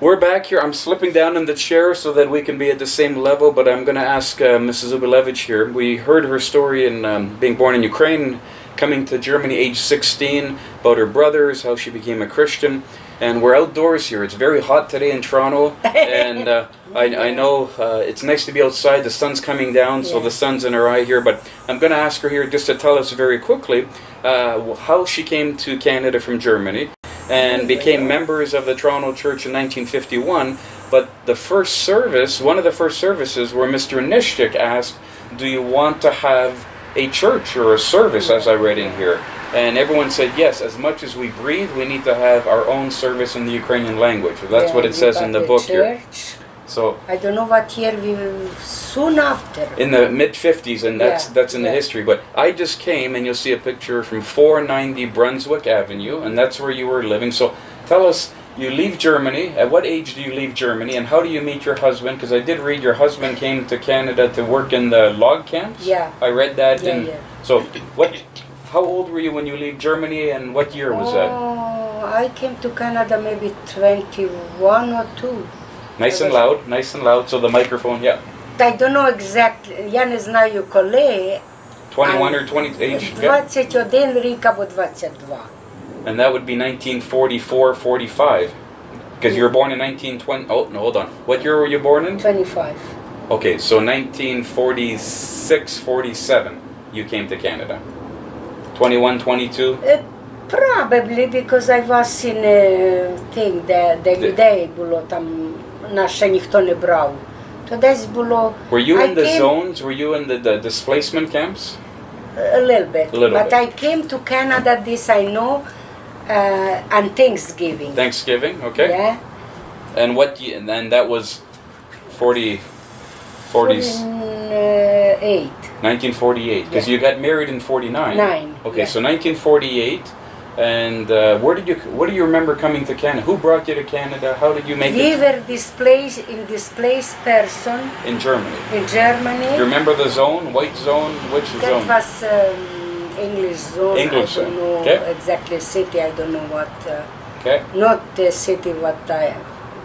We're back here. I'm slipping down in the chair so that we can be at the same level, but I'm going to ask Mrs. Zubilewich here. We heard her story in being born in Ukraine, coming to Germany age 16, about her brothers, how she became a Christian. And we're outdoors here. It's very hot today in Toronto, and I know it's nice to be outside. The sun's coming down, so the sun's in her eye here. But I'm going to ask her here just to tell us very quickly how she came to Canada from Germany and became members of the Toronto Church in 1951. But the first service, one of the first services, where Mr. Nishtik asked, "Do you want to have a church or a service?" As I read in here. And everyone said, yes, as much as we breathe, we need to have our own service in the Ukrainian language. That's what it says in the book here. So I don't know what year soon after. In the mid-50s, and that's in the history. But I just came, and you'll see a picture from 490 Brunswick Avenue, and that's where you were living. So tell us, you leave Germany. At what age do you leave Germany, and how do you meet your husband? Because I did read your husband came to Canada to work in the log camps. Yeah. I read that. So how old were you when you leave Germany, and what year was that? I came to Canada maybe 21 or 2. Nice and loud, so the microphone, I don't know exactly, я не знаю коли. 21 or 20 age? 21 рік або 22. And that would be 1944, 45. Because you were born in 1920, oh, no, hold on. What year were you born in? 25. Okay, so 1946, 47, you came to Canada. 21, 22? Probably because I was in a thing, де людей було там, нас ще ніхто не брав. То десь було... Were you in the zones? Were you in the displacement camps? A little bit. But I came to Canada, this I know, on Thanksgiving. Thanksgiving, okay. Yeah. And what year? And then that was 40... 48. 1948, because you got married in 49. Okay, so 1948, and what do you remember coming to Canada? Who brought you to Canada? How did you make it? We were displaced person. In Germany. In Germany. You remember the zone? White zone? Which zone? That was English zone. English I don't know exactly city. I don't know what. Not the city what I.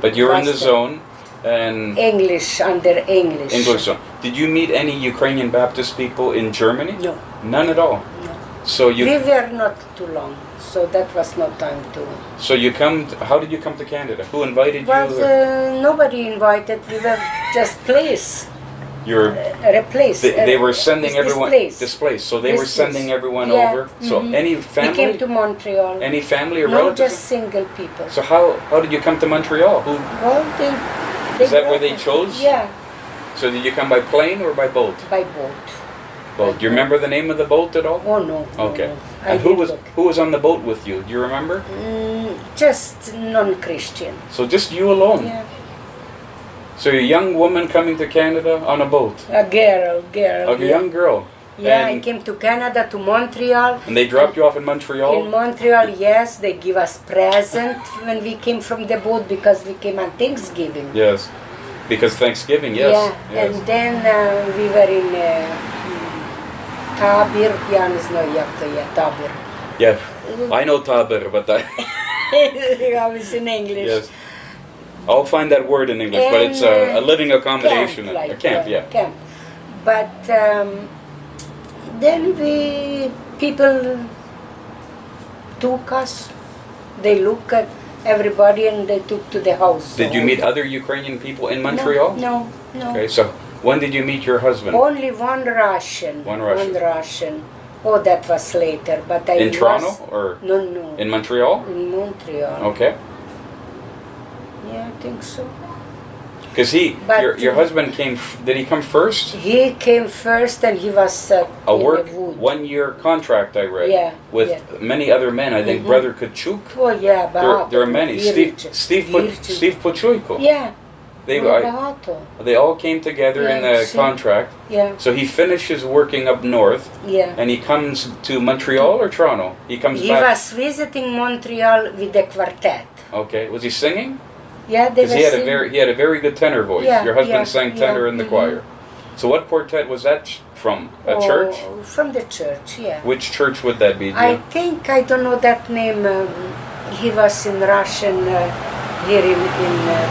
But you're in the zone. And English, under English. English zone. Did you meet any Ukrainian Baptist people in Germany? No. None at all? No. So you... We were not too long, so that was no time to... So you how did you come to Canada? Who invited you? Nobody invited, we were just placed. You're... replaced. They were sending everyone... Displaced. So they were sending everyone over? So any family? We came to Montreal. Any family or relatives? No, just single people. So how did you come to Montreal? Well, is that where they chose? Yeah. So did you come by plane or by boat? By boat. Boat. Do you remember the name of the boat at all? Oh no. Okay. No. And who was on the boat with you? Do you remember? Just non-Christian. So just you alone? Yeah. So you're a young woman coming to Canada on a boat? A girl. A young girl. Yeah, I came to Canada, to Montreal. And they dropped you off in Montreal? In Montreal, yes. They give us present when we came from the boat because we came on Thanksgiving. Yes, because Thanksgiving, yes. Yeah, yes. And then we were in Tabir. Я не знаю, як то є, Tabir. Yeah, I know Tabir, but I was in English. Yes. I'll find that word in English, but it's a living accommodation. Camp, a camp, Camp. But then people took us, they looked at everybody and they took to the house. Did you meet other Ukrainian people in Montreal? No. Okay, so when did you meet your husband? Only one Russian. One Russian. Oh, that was later, but in Toronto or? No. In Montreal? In Montreal. Okay. Yeah, I think so. Because your husband came, did he come first? He came first and he was a work 1-year contract I read with many other men. I think Brother Kachuk. Oh yeah, there are many. Steve Pochuyko. Yeah. They all came together in the contract. Yeah. So he finishes working up north. Yeah. And he comes to Montreal or Toronto? He comes back. He was visiting Montreal with the quartet. Okay. Was he singing? Yeah, they were he had a very good tenor voice. Yeah, your husband sang tenor in the choir. So what quartet was that from? A church? From the church, yeah. Which church would that be? I don't know that name. He was in Russian here in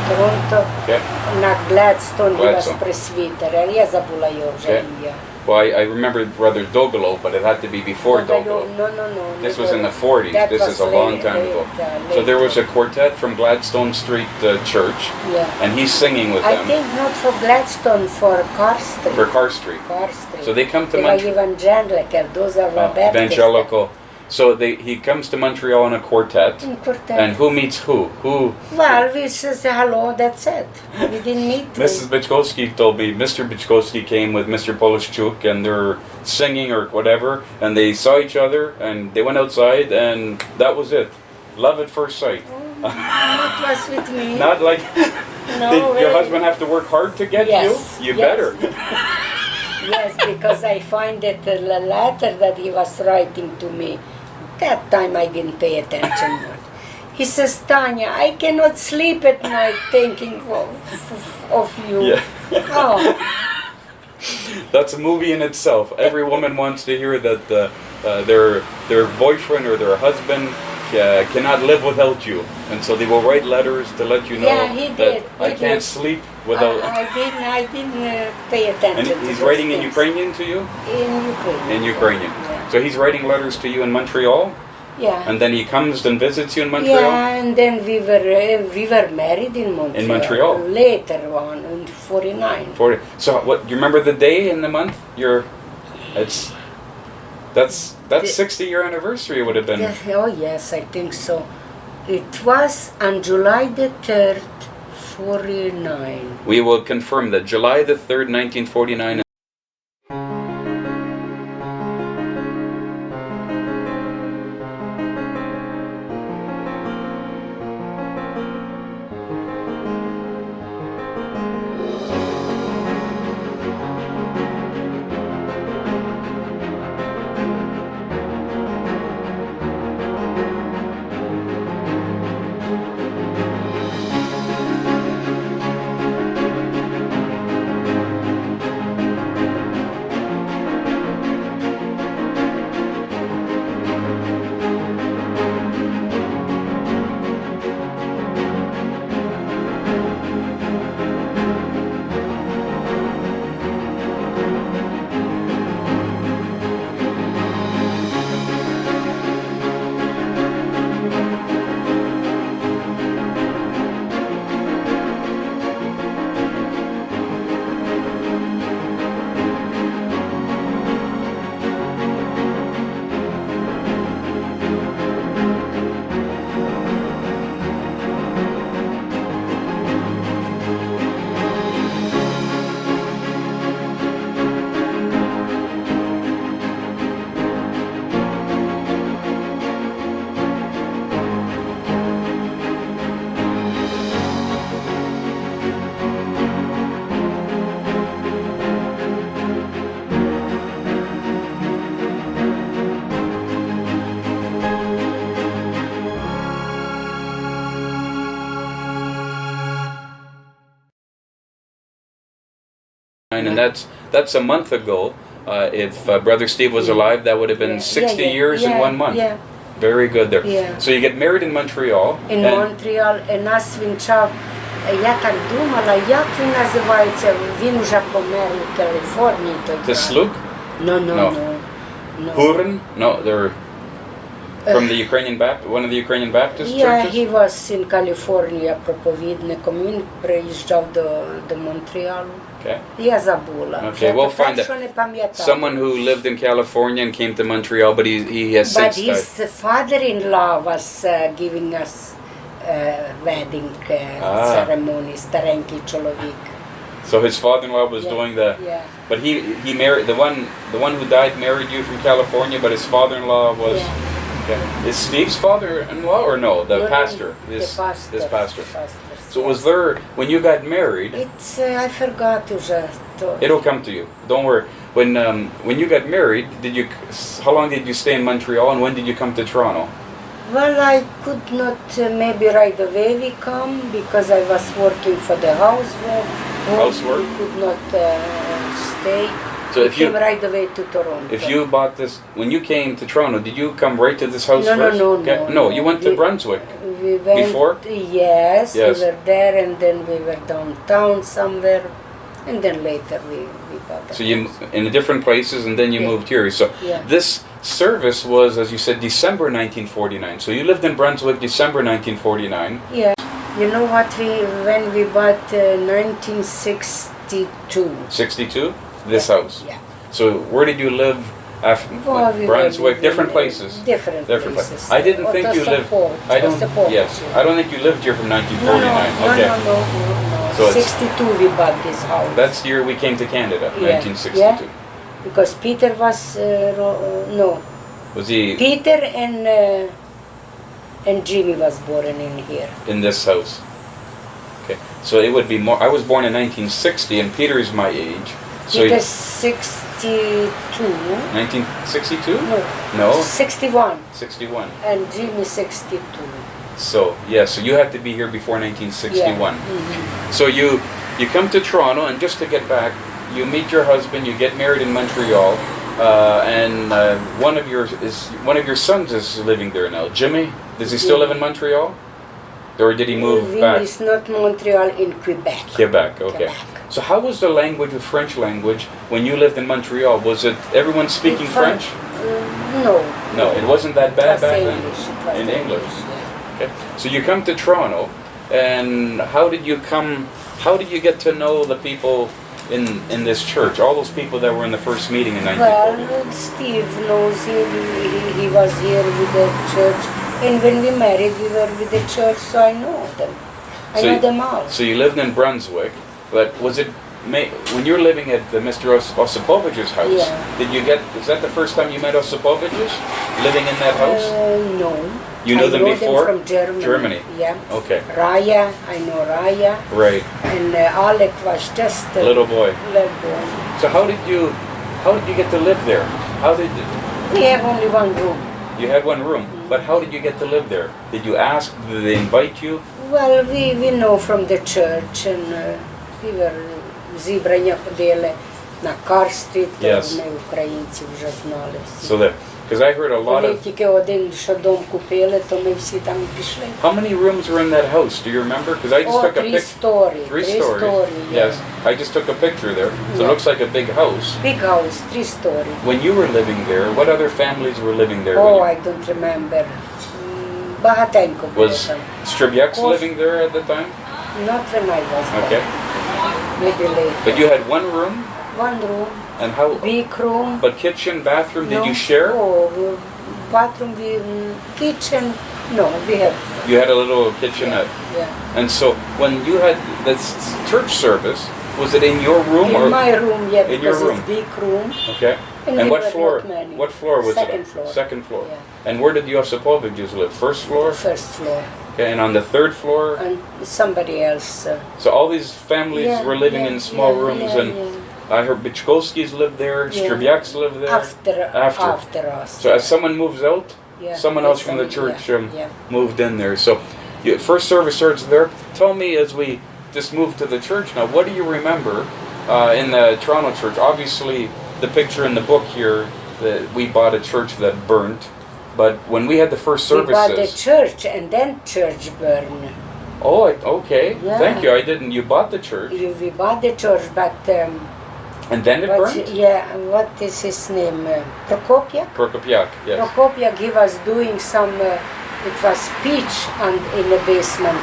Toronto. Okay. Na Gladstone, he was Gladstone. presbyter. Ja zabula eu Okay. ja. Well, I remember Brother Dogolo, but it had to be before Dogolo. No. This was in the 40s. That This was is a long late, time ago. late, So there was a quartet from Gladstone Street Church, Yeah. and he's singing with I them think not for Gladstone, for Carr Street. for Carr Street. Carr Street. So they come to They were Montreal. evangelical, those are Baptist. Evangelical. So he comes to Montreal in a quartet. In quartet. And who meets who? Who? Well, we says hello, that's it. We didn't meet. Mrs. Bichkowski told me Mr. Bichkowski came with Mr. Polishchuk and they're singing or whatever, and they saw each other and they went outside and that was it. Love at first sight. It was with me. Not like No did your way. husband have to work hard to get Yes, you? You yes. better. Yes, because I find that the letter that he was writing to me, that time I didn't pay attention much. He says, Tanya, I cannot sleep at night thinking of you. Yeah. Oh, That's a movie in itself. Every woman wants to hear that their boyfriend or their husband cannot live without you, and so they will write letters to let you know Yeah, he that did, I he can't did. sleep without. I didn't pay attention. And to he's those writing in things. Ukrainian to you? In Ukrainian. In Ukrainian. Yeah. So he's writing letters to you in Montreal, Yeah. and then he comes and visits you in Montreal? Yeah, and then we were married in Montreal. In Montreal? Later on, in 49. 40. So what, you remember the day and the month? That's 60-year anniversary would have been. Yeah, oh yes, I think so. It was on July the 3rd, 49. We will confirm that July the 3rd, 1949. And that's a month ago. If Brother Steve was alive, that would have been 60 years in 1 month. Yeah. Very good there. Yeah. So you get married in Montreal. In Montreal, nas вінчав, я так думала, як він називається, він уже помер у Каліфорнії тоді. Tesluk? No. Huron? No, they're from the Ukrainian one of the Ukrainian Baptist Yeah, churches? he was in California проповідником, він приїжджав до Монреалу. Okay. Я забула. Okay, we'll find що не пам'ятаю. someone who lived in California and came to Montreal, but he has But since died. his father-in-law was giving us wedding ceremony, старенький чоловік. So his father-in-law was doing the. Yeah. But he married the one who died married you from California, but his father-in-law was. Yeah. Okay. Is Steve's father-in-law or no? The pastor. This pastor. So was there when you got married? It's I forgot уже. It'll come to you. Don't worry. When you got married, how long did you stay in Montreal, and when did you come to Toronto? Well, I could not maybe right away we come because I was working for the housework. Housework? Could not stay. So if you came right away to Toronto. If you bought this when you came to Toronto, did you come right to this house No, first? no, Okay. No, you went to Brunswick. we went. Before? Yes, Yes. we were there, and then we were downtown somewhere, and then later we bought. So you in different places, and then you Yeah. moved here. So Yeah. this service was, as you said, December 1949. So you lived in Brunswick, December 1949. Yeah. You know what? When we bought 1962. 62. This Yeah. house. Yeah. So where did you live after Well, we Brunswick? were Different in, places. Different Different places. places. I didn't think you lived. I don't. Osypowich, Yes, yeah. I don't think you lived here from No, 1949. no, Okay. no. So it's- 62 we bought this house. That's the year we came to Canada, Yeah. 1962. Yeah. Because Peter was no. Was he Peter and Jimmy was born in here. in this house? Okay. So it would be more. I was born in 1960, and Peter's my age. So Peter 62. 1962? No. No. 61. 61. And Jimmy 62. So yeah. So you had to be here before 1961. Yeah. Mhm. So you come to Toronto, and just to get back, you meet your husband, you get married in Montreal, and one of your sons is living there now. Jimmy, does he still live in Montreal, or did he move back? It's not Montreal, in Quebec. Quebec. Okay. Quebec. So how was the language, the French language, when you lived in Montreal? Was it everyone speaking French? No. No, it wasn't that bad It was back then. English. It was In English. yeah. Okay. So you come to Toronto, and how did you come? How did you get to know the people in this church? All those people that were in the first meeting in 1940. Well, Steve knows he was here with the church, and when we married, we were with the church, so I know them. I know them all. So you lived in Brunswick, but was it when you were living at Mr. Osypowich's house? Yeah. Did you get? Is that the first time you met Osypowich's? Living in that house? No. You knew I them know before? Them from Germany. Germany. Yeah. Okay. Raya, I know Raya, Right. and Alec was just a Little boy. little boy. So how did you get to live there? How did We have only one room. you had one room? But how did you get to live there? Did you ask? Did they invite you? Well, we know from the church, and we were зібрання ходили на Кар-стріт, Yes. ми українці вже знали всі. So that because I heard a lot Коли of. тільки один, що дом купили, то ми всі там і пішли. How many rooms were in that house? Do you remember? Because I just О, took a three picture. story. Three stories. Yes, I just took a picture there. So it Yeah. looks like a big house. Big house, 3 story. When you were living there, what other families were living there? Oh, when I don't remember. Багатенько було Was там. Stribjaks Course. living there at the time? Not when I was Okay. there. Maybe later. But you had one room, One room, and how? big room. But kitchen, bathroom, did No. you share? Oh, bathroom, kitchen. No, we have. You had a little kitchenette. Yeah. And so when you had this church service, was it in your room or? In my room, yeah, in your because room? it's big room. Okay. And And we what were floor? not many. What floor was Second it on? floor. Second floor. Yeah. And where did the Osypowichs live? First floor? First floor. Okay, and on the third floor? And somebody else. So all these families Yeah, were living yeah, in small yeah, rooms, yeah, and yeah. I heard Bichkovskis lived there, Yeah. Stribjaks lived there. After us. So as someone moves out, Yeah, someone else from the church yeah. moved in there. So first service starts there. Tell me as we just move to the church now, what do you remember in the Toronto church? Obviously, the picture in the book here, that we bought a church that burnt. But when we had the first We bought the services... church, and then church burned. Oh, okay. Yeah. Thank you. I didn't. You bought the church, We bought the church, but and then it burned? what is his name? Prokopyak? Prokopyak, yes. Prokopyak, he was doing some, it was pitch in the basement,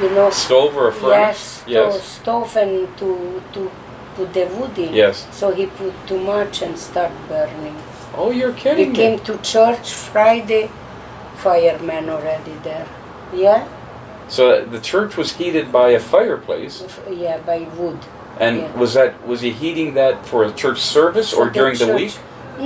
you know. Stove or a furnace? Yes, stove and to put the wood in. Yes. So he put too much and start burning. Oh, you're We kidding me. came to church Friday, fireman already there. Yeah? So the church was heated by a fireplace, Yeah, by wood. and Yeah. was he heating that for a church service or For during the church. week?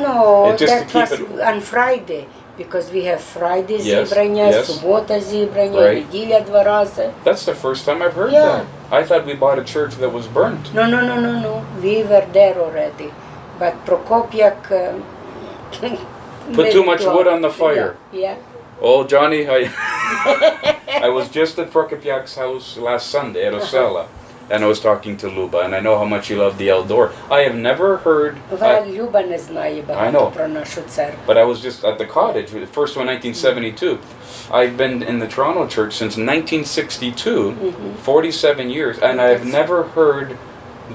No, Just to that keep was it- on Friday, because we have Friday Yes, зібрання, yes. субота зібрання, Right. неділя 2 рази. That's the first time I've heard Yeah. that. I thought we bought a church that was burnt. No. We were there already. But Prokopyak Put too much wood on the fire. Yeah. Oh, Johnny, I was just at Prokopyak's house last Sunday at Osela, and I was talking to Luba, and I know how much you love the Eldor. I have never heard. Люба не знає багато про нашу церкву. But I was just at the cottage, the first one, 1972. I've been in the Toronto church since 1962, 47 years, and I've never heard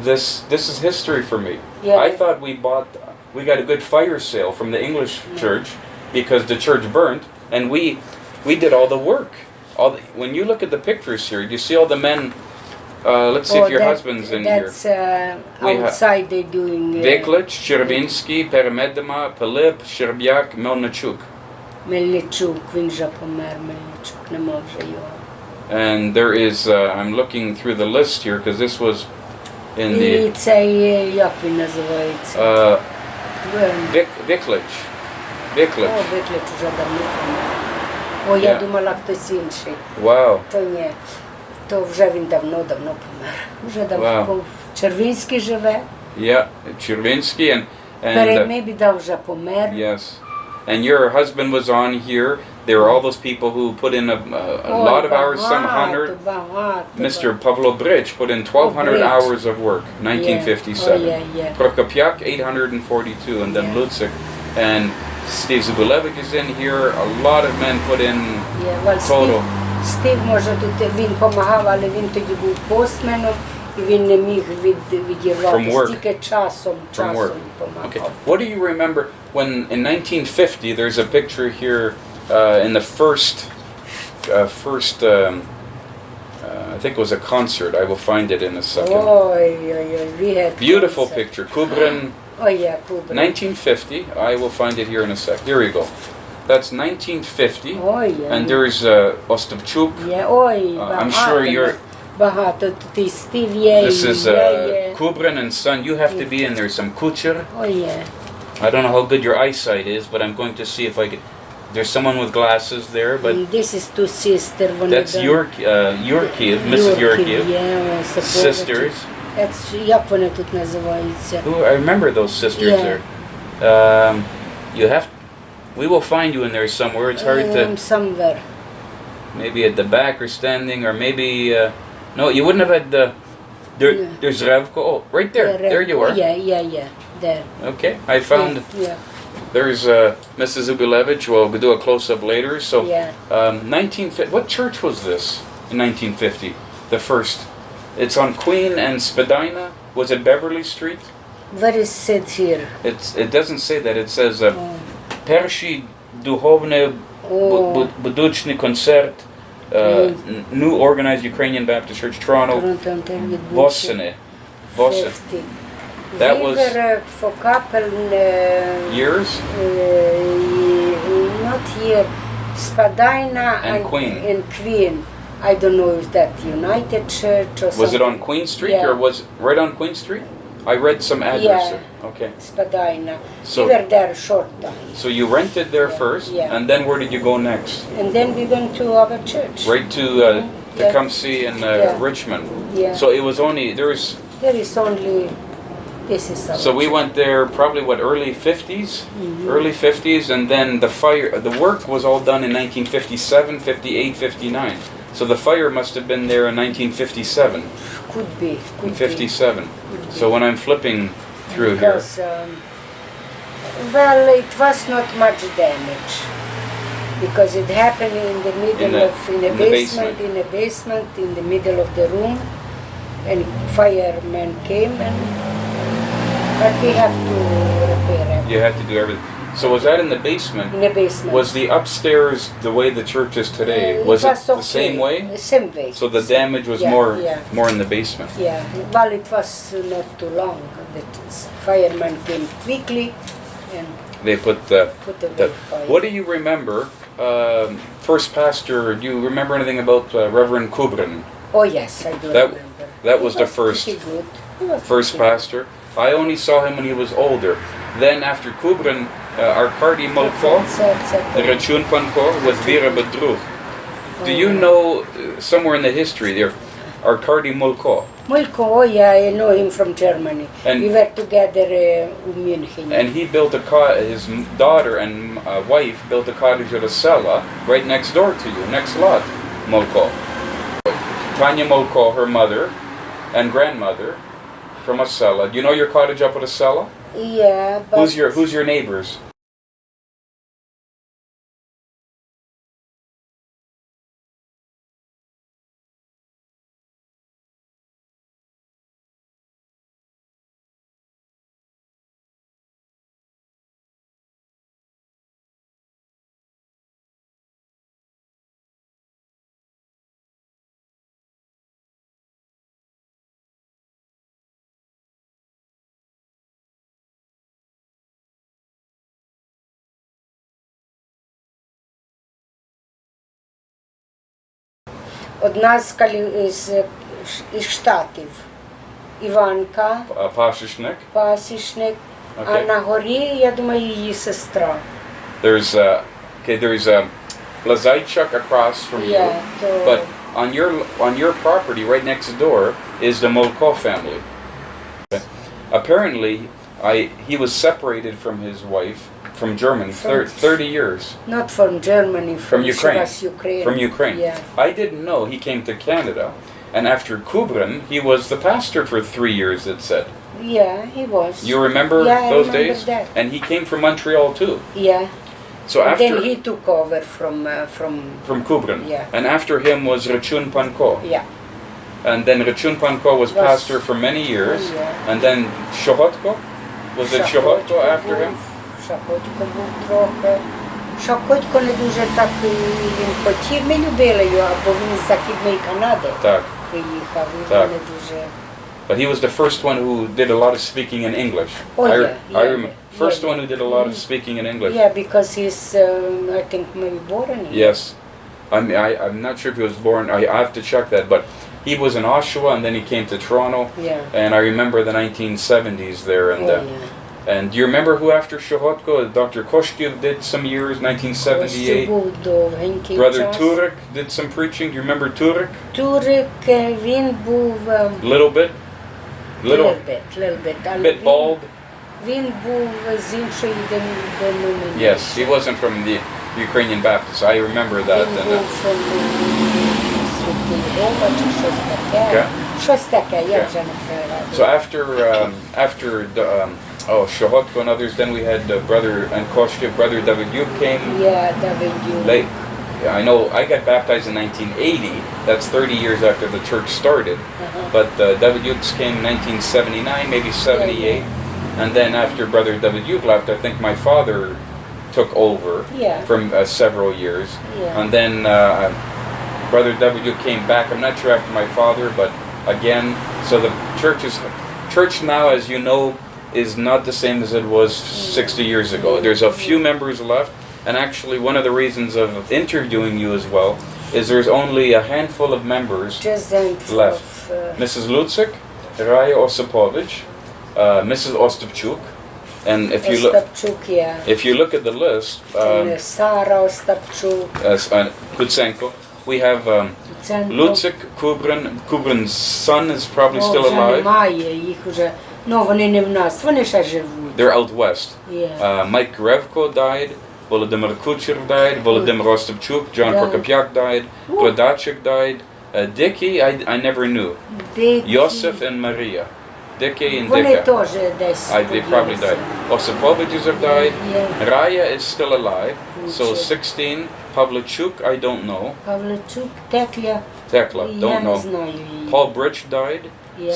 this. This is history for me. Yeah. I thought we got a good fire sale from the English church because the church burnt, and we did all the work. When you look at the pictures here, you see all the men. Let's see if your husband's in here. That's outside they're doing... Veklich, Червінський, Перемедема, Пилип, Щербяк, Мельничук. Мельничук, він вже помер, Мельничук, нема вже його. And there is, I'm looking through the list here, because this was in the... І цей, як він називається? Veklich. О, Виклич вже давно помер. О, я думала, хтось інший. Wow. То ні. То вже він давно помер. Вже давно. Wow. Червінський живе. Yeah, Червінський and Перемебіда вже помер. yes. And your husband was on here. There were all those people who put in a lot of hours, some 100. Mr. Pavlo Brich put in 1,200 hours of work, 1957. Prokopyak, 842, and then Lutzik. And Steve Zubilewich is in here. A lot of men put in total. Стив, може, тут він допомагав, але він тоді був постменом, і він не міг відірвати стільки часом допомагав. Okay. What do you remember when in 1950 there's a picture here in the first I think it was a concert. I will find it in a second. We had beautiful concert. picture. Kubrin. Oh yeah, Kubrin. 1950. I will find it here in a sec. Here we go. That's 1950. Oh yeah. And there is Osypowich. Yeah, I'm sure you're. Багато тут і Стив є. This is Kubrin and son. You have to be in there. Some Kucher. Oh yeah. I don't know how good your eyesight is, but I'm going to see if I can. There's someone with glasses there, but this is two sisters. that's Yurkiev, Mrs. Yurkiev. Yeah, sisters. That's як вони тут називаються? Ooh, I remember those sisters there. You have. We will find you in there somewhere. It's hard to. Somewhere. Maybe at the back or standing, or maybe. No, you wouldn't have had the. There's Revko. Oh, right there. There you are. Yeah. There. Okay, I found. Yeah. There's Mrs. Zubilewich. We'll do a close-up later. So, 1950. What church was this in 1950? The first. It's on Queen and Spadina. Was it Beverly Street? Where is it here? It doesn't say that. It says Pershi Duhovne Budучny Concert. New organized Ukrainian Baptist Church, Toronto. Vosene. That was for couple years. Not here. Spadina and Queen. I don't know if that United Church or something. Was it on Queen Street or was right on Queen Street? I read some address there. Okay. Spadina. So we were there short time. So you rented there first, and then where did you go next? And then we went to our church. Right to Tecumseh and Richmond. Yeah. So it was only there is only. This is so we went there probably early 50s, early 50s, and then the work was all done in 1957, 58, 59. So the fire must have been there in 1957. Could be. 57. So when I'm flipping through here. Well, it was not much damage because it happened in the middle in the basement, in the middle of the room, and firemen came but we have to repair everything. You had to do everything. So was that in the basement? In the basement. Was the upstairs the way the church is today? Was it the same way? The same way. So the damage was more in the basement. Yeah, well, it was not too long. The firemen came quickly and they put the fire. What do you remember? First pastor, do you remember anything about Reverend Kubrin? Oh yes, I do remember. That was the first pastor. I only saw him when he was older. Then after Kubrin, Arkady Molko, Rachun Panko with Vera Bedruch. Do you know somewhere in the history there, Arkady Molko? Molko, oh yeah, I know him from Germany. And we were together in München. And he built his daughter and wife built a cottage at a cella right next door to you, next lot, Molko. Tanya Molko, her mother, and grandmother from Osella. Do you know your cottage up at Osella? Yeah, but Who's your neighbors? одна із Штатів. Іванка, Pasishnik. пасічник, а Okay. на горі, я думаю, її сестра. There's Lazaichuk across from you, Yeah, but on your property right next door is the Molko family. Okay. Apparently, he was separated from his wife from Germany 30 years. Not from Germany, From Ukraine. She was Ukraine. From Ukraine. Yeah. I didn't know he came to Canada, and after Kubrin, he was the pastor for 3 years, it said. Yeah, he was. You remember Yeah, I those remember days? that. And he came from Montreal too. Yeah. So And after then he took over from Kubrin. Yeah. And after him was Rachun Panko. Yeah. And then Rachun Panko was pastor for many years. Yeah. And then Shohotko? Was it Shohotko after him? Шахотько був трохи. Шахотько не дуже так він хотів. Ми любили його, бо він з Західної Канади Так. приїхав. І Так. він не дуже... But he was the first one who did a lot of speaking in English. Oh, I yeah, remember. First one who did a lot of speaking in English. Yeah, because he's, I think, maybe born in Yes. I'm not sure if he was born. I have to check that. But he was in Oshawa and then he came to Toronto. Yeah. And I remember the 1970s there. And and do you remember who after Shohotko? Dr. Koshkiv did some years, 1978. Був довгенький Brother час. Turek did some preaching. Do you remember Turek? Турик, він був... Little bit? Little bit. Але Bit bald? Він був з іншої деномінації. Yes, he wasn't from the Ukrainian Baptists. I remember that. Він And, був Святий Рома чи щось таке. Okay. Щось таке, я Okay. вже не пригадую. so after the, Shohotko and others, then we had Brother and Koshkiv, Brother Davidyuk came. Я Давидю. Late. I know I got baptized in 1980. That's 30 years after the church started. But Davidyuks came in 1979, maybe 78. And then after Brother Davidyuk left, I think my father took over Yeah. from several years. Yeah. And then Brother Davidyuk came back. I'm not sure after my father, but again, so the church now, as you know, is not the same as it was 60 years ago. There's a few members left. And actually, one of the reasons of interviewing you as well is there's only a handful of members left. Mrs. Lutzik, Raya Osypowich, Mrs. Osypowich, and Остапчук, if you look at the list, Сара Остапчук, Kutsenko, we have Ценко. Lutzik, Kubrin's son is probably still Вже alive. немає, їх уже, ну вони не в нас, вони ще живуть. They're out west. Yeah. Mike Revko died. Volodymyr Kucher died. Volodymyr Ostapchuk. John Yeah. Prokopyak died. Rodachik died. Dicky, I never knew. Yosef and Maria. Dicky and Вони Dika. теж десь. They probably died. Osypoviches have died. Yeah. Raya is still alive. So Kucher. 16. Pavlichuk, I don't know. Павличук, Текля, Tekla, я don't не know. знаю її. Paul Bridge died. Yeah.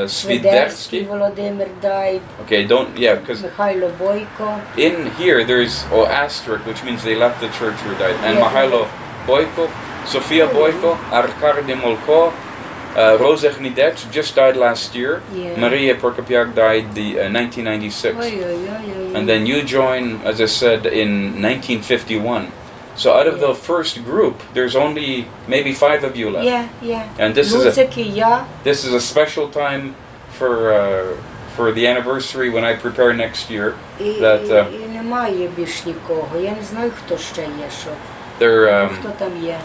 Sviderski. Володимир died, Okay, because Михайло Бойко. in here there's asterisk, which means they left the church or died. And Yeah. Mihailo Boyko, Sofia Boyko, Arkady Molko, Rozek Nidec just died last year. Yeah. Maria Prokopyak died 1996. Ой-ой-ой. And then you joined, as I said, in 1951. So out of the first group, there's only maybe 5 of you left. Yeah. And this Луцик і я. is a special time for the anniversary when I prepare next year. І немає більш нікого. Я не знаю, хто ще є, що. Хто там є.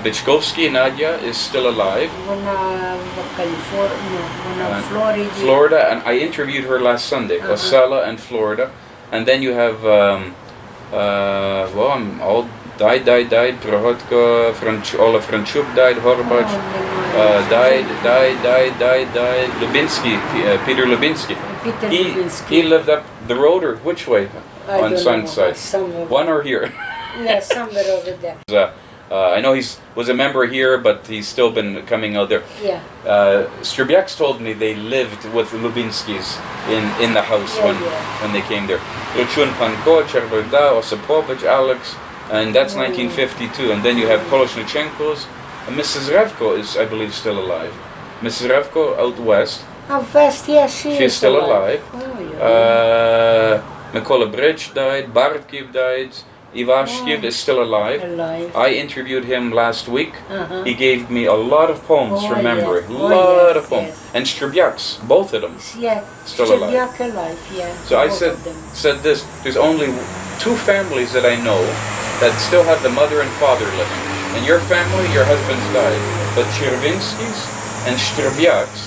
Bichkovsky Nadia is still alive. Вона в Каліфорнії, вона в Флориді. Florida, and I interviewed her last Sunday. Osella and Florida. And then you have, I'm all Died. Prohodko, Ola Franchuk died. Horbach died. Lubinsky, Peter Lubinsky. Peter He Lubinsky. lived up the road, or which way? I On don't Sun's know, side. somewhere. One or here? Yeah, somewhere over there. I know he was a member here, but he's still been coming out there. Yeah. Strzebiaks told me they lived with the Lubinskis in the house when they came there. Luchun Panko, Chervoda, Osypowich, Alex, and that's 1952. And then you have Kolosnichenko's. Mrs. Revko is, I believe, still alive. Mrs. Revko out west. Out west, yeah, she's still alive. Oh, yeah. Mikola Bridge died. Bartkiv died. Ivashkiv is still alive. I interviewed him last week. He gave me a lot of poems from memory. Yes. Lot of poems. And Strzebiaks, both of them, Yeah, still alive. alive, yeah. So I both said of them. this, there's only 2 families that I know that still have the mother and father living. In your family, your husband's died. But Chervinskis and Strzebiaks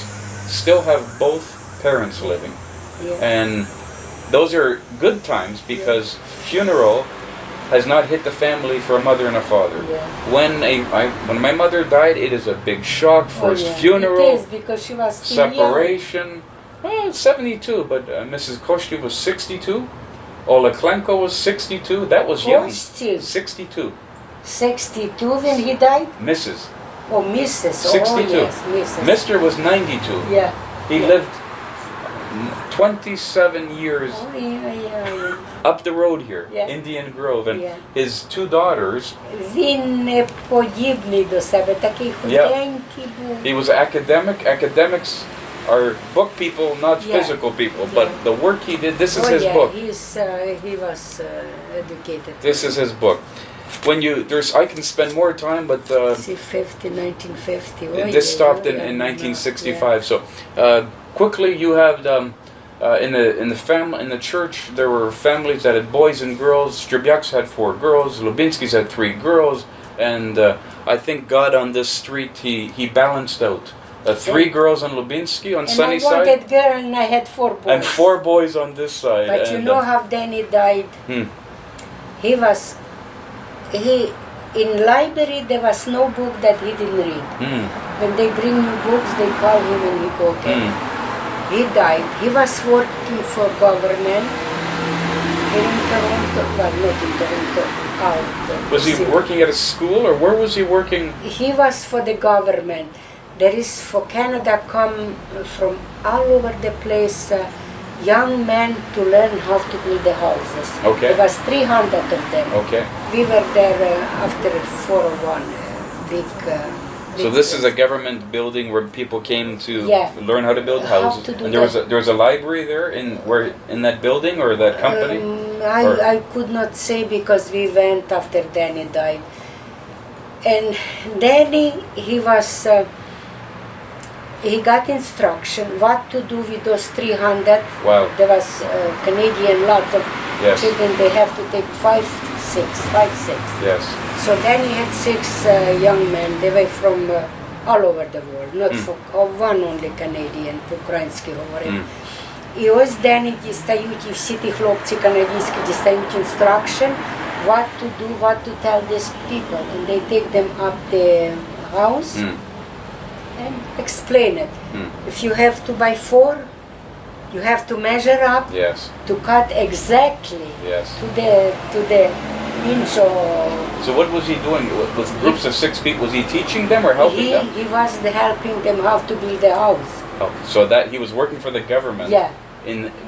still have both parents living. Yeah. And those are good times because funeral has not hit the family for a mother and a father. Yeah. When my mother died, it is a big shock. First funeral, It is, because she was still separation. Well, 72, but Mrs. Koshty was 62. Ola Klenko was 62. That was young. 62. 62 when he died? Mrs. Oh, Mrs. 62. Oh, yes, Mrs. Mr. was 92. Yeah. He lived 27 years Oh, yeah. up the road here, Yeah. Indian Grove, and Yeah. his 2 daughters. Він не подібний до себе, такий худенький був. He was academic. Academics are book people, not Yeah. physical people. But the work he did, this is Oh, his yeah, book. he was educated. This is his book. I can spend more time, but 1950. Oh, this yeah, stopped yeah, in yeah. 1965. So quickly, you have in the church there were families that had boys and girls. Strzebiaks had 4 girls. Lubinskis had 3 girls, and I thank God on this street he balanced out. 3 girls on Lubinsky on And sunny I wanted side, girl and I had 4 boys. and 4 boys on this side. But you and, know how Danny died? In library there was no book that he didn't read. When they bring new books, they call him and he go get it. He died. He was working for government here in Toronto, well, not in Toronto, out. Was he working at a school, or where was he working? He was for the government. There is for Canada come from all over the place young men to learn how to build the houses. Okay. There was 300 of them. Okay. We were there after 401, big. So this is a government building where people came to Yeah. learn how to build How houses. to do And there was a library there in that building or that company. I could not say because we went after Danny died. And Danny, he got instruction what to do with those 300. Wow. There was Canadian lots of Yes. children. They have to take 5, 6. Yes. So then he had 6 young men. They were from all over the world, not one only Canadian, по-українськи говорив. І ось Дані дістають, і всі ті хлопці канадські дістають instruction what to do, what to tell these people. And they take them up the house and explain it. If you have to buy 4, you have to measure up Yes. to cut exactly Yes. to the inch or... So what was he doing with groups of 6 people? Was he teaching them or helping them? He was helping them how to build the house. Oh, so that he was working for the government. Yeah.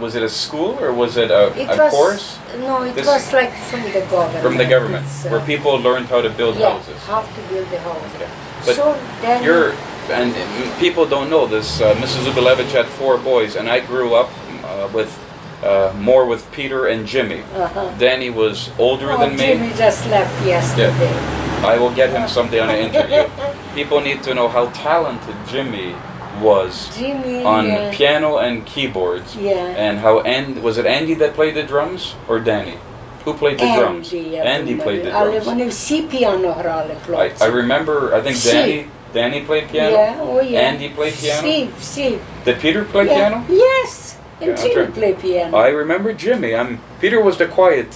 Was it a school or was it a course? No, it was like from the government. From the government, where people learned how to build houses. How to build the house. Okay. But so then and people don't know this. Mrs. Zubilewich had 4 boys, and I grew up with more with Peter and Jimmy. Danny was older than me. Jimmy just left yesterday. I will get him someday on an interview. People need to know how talented Jimmy was on piano and keyboards. Yeah. And how was it Andy that played the drums or Danny? Who played the drums? Andy played the Але drums. вони всі піано грали, хлопці. I remember, I think Danny played piano. Yeah, oh yeah. Andy played piano. See. Did Peter play piano? Yes. And Yeah, Jimmy okay. played piano. I remember Jimmy. Peter was the quiet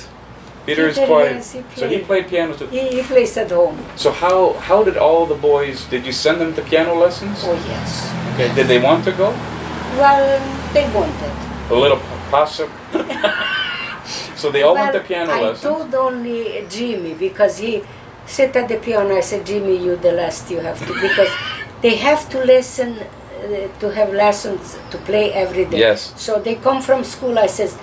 Peter's Peter, quiet. yes, he So he played. played piano too. He plays at home. So how did all the boys? Did you send them to piano lessons? Oh yes. Okay. Did they want to go? Well, they wanted. A little passive. So they all went to piano I lessons. told only Jimmy because he sat at the piano. I said, Jimmy, you the last you have to, because they have to listen, to have lessons to play every day. Yes. So they come from school. I says,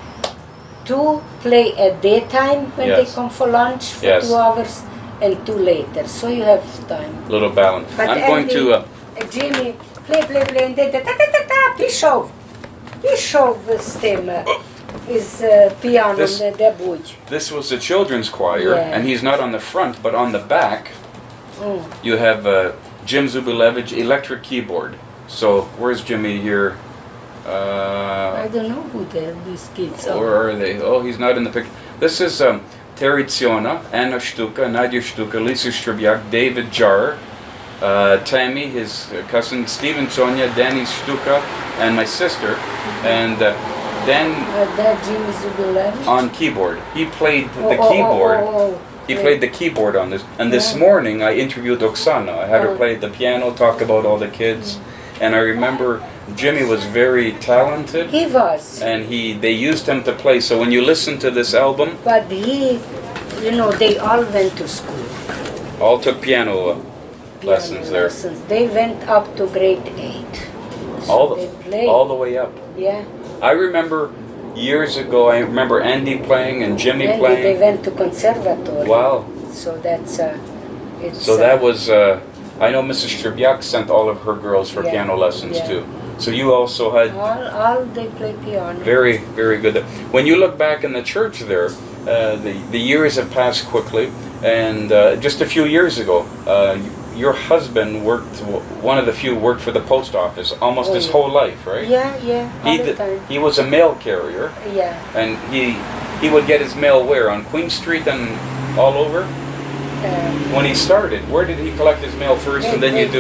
2 play at daytime when they Yes. come for lunch for Yes. 2 hours, and 2 later. So you have time. Little balance. But I'm going to. Jimmy, play, and then Bishop, is piano This- the buj. This was the children's choir, Yeah. and he's not on the front, but on the back. Mm. You have Jim Zubilewich electric keyboard. So where's Jimmy here? I don't know who these kids are. Where are they? Oh, he's not in the picture. This is Terry Tsiona, Anna Shtuka, Nadia Shtuka, Lisa Stribyak, David Jar, Tammy, his cousin, Stephen Tania, Danny Shtuka, and my sister. And then That Jimmy Zubilewich. on keyboard, he played the keyboard. He played the keyboard on this. And this Yeah. morning I interviewed Oksana. I had her play the piano, talk about all the kids. And I remember Jimmy was very talented. He was, And they used him to play. So when you listen to this album, but he, they all went to school. all took piano Piano lessons there. lessons. They went up to grade 8. So All they played. all the way up. Yeah. I remember years ago, I remember Andy playing and Jimmy And they playing. went to conservatory. Wow. So that's it's. So that was, I know Mrs. Stribyak sent all of her girls for Yeah, piano lessons yeah. too. So you also had all they play piano. very, very good. When you look back in the church there, the years have passed quickly. And just a few years ago, your husband one of the few worked for the post office almost his yeah. whole life, right? Yeah, all the time. He was a mail carrier. Yeah. And he would get his mail where? On Queen Street and all over? When he started, where did he collect his mail first and then you do?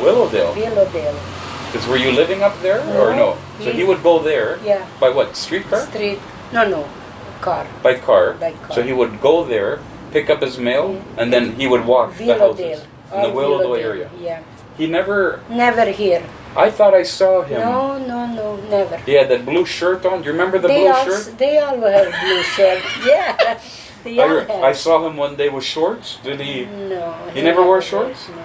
Willowdale. Willowdale. Because were you living up there or no? So he would go there Yeah. by what? Streetcar? Street. No. Car. By car. By car. So he would go there, pick up his mail, Yeah. and then he would walk the Willowdale. houses in the Willowdale area. Yeah. He never. Never here. I thought I saw him. No, never. He had that blue shirt on. Do you remember the They blue all, shirt? They all have blue shirt. Yeah. They all have. I saw him one day with shorts. Did he? No. He never wore had. shorts? No.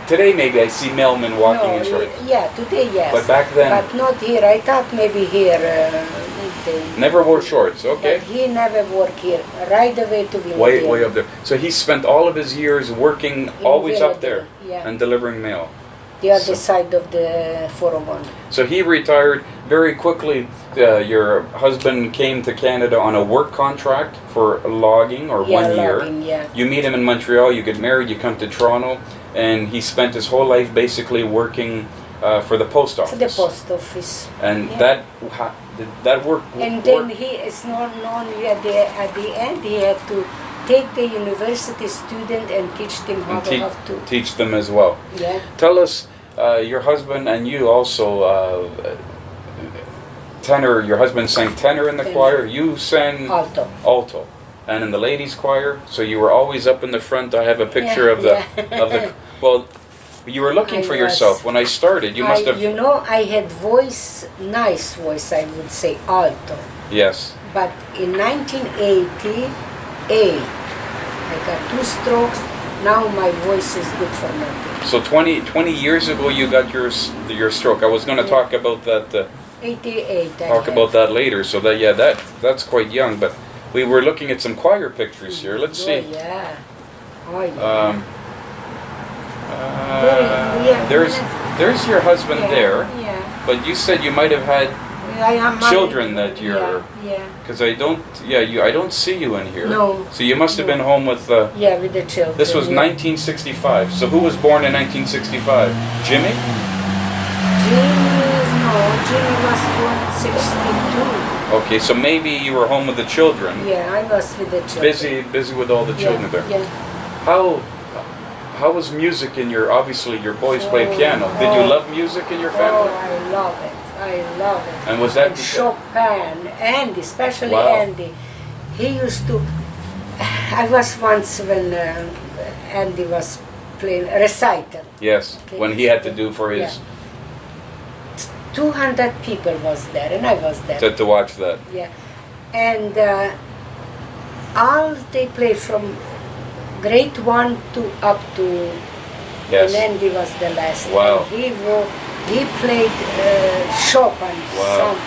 Today maybe I see mailmen walking in shorts. Yeah, today yes. But back then- But not here. I thought maybe here. They, Never wore shorts. Okay. But he never work here. Right away to Willowdale. Way up there. So he spent all of his years working always up there Yeah. and delivering mail. The other side of the 401. So he retired very quickly. Your husband came to Canada on a work contract for logging or Yeah, 1 year. logging, yeah. You meet him in Montreal, you get married, you come to Toronto, and he spent his whole life basically working for the post To office. the post office. And Yeah. that work. And then he is not known at the end. He had to take the university student and teach them how and to have to. teach them as well. Yeah. Tell us, your husband and you also, tenor, your husband sang tenor in the Tenor. choir, you sang Alto. alto. And in the ladies' choir, so you were always up in the front. I have a picture of the, yeah. well, you were looking I for was. yourself. When I started, you must have, I had nice voice, I would say alto. yes. But in 1988, I got 2 strokes. Now my voice is good for nothing. So 20 years ago you got your stroke. I was going to talk about that, 88. talk about that later. So that's quite young, but we were looking at some choir pictures here. Let's see. Oh yeah. Oh yeah. There's your husband there, Yeah. but you said you might have had I am children that you're, Yeah. because I don't see you in here. No. So you must have been home with, Yeah, with the children. this was yeah. 1965. So who was born in 1965? Jimmy? Jimmy was born in 62. Okay, so maybe you were home with the children. Yeah, I was with the children. Busy with all the children there. Yeah. How was music in your, obviously your boys play piano. Did you love music in your family? Oh, I love it. I love it. And was that And Chopin, Andy, especially Wow. Andy. He used to. I was once when Andy was playing recital. Yes, Okay. when he had to do for his Yeah. 200 people was there, and I was there. to watch that. Yeah, and all they play from grade 1 to up to. Yes. And Andy was the last. Wow. And he played Chopin Wow. song,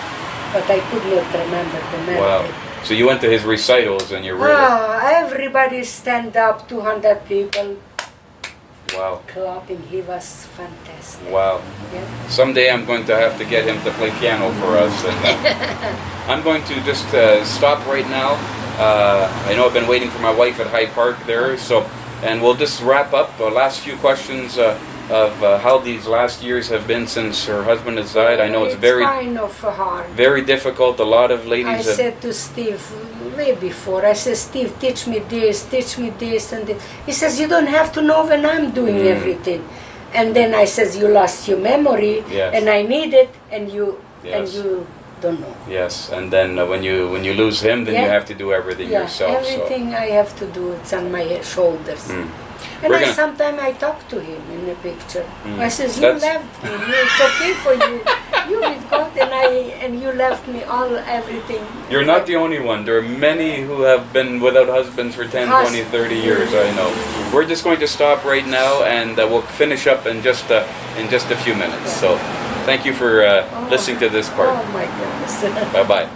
but I could not remember the Wow. melody. So you went to his recitals and you really Everybody stand up, 200 people wow. clapping. He was fantastic. Wow. Yeah. Someday I'm going to have to get him to play piano for us. And, I'm going to just stop right now. I know I've been waiting for my wife at Hyde Park there, and we'll just wrap up the last few questions of how these last years have been since her husband has died. I know it's very, kind of hard. very difficult. A lot of I ladies have, said to Steve way before, I said, Steve, teach me this, and this. He says, you don't have to know when I'm doing everything. And then I says, you lost your memory, Yes. and I need it, and you Yes. don't know. yes, and then when you lose him, then you Yeah. have to do everything Yeah, yourself. everything I have to do, it's on my shoulders. So. Mm. And We're gonna- sometimes I talk to him in the picture. Mm. I says, you That's- left me. It's okay for you. You with God and you left me everything. You're not the only one. There are many who have been without husbands for 10, 20, 30 years, I know. We're just going to stop right now and we'll finish up in just a few minutes. So thank you for listening to this part. Oh my goodness. Bye-bye.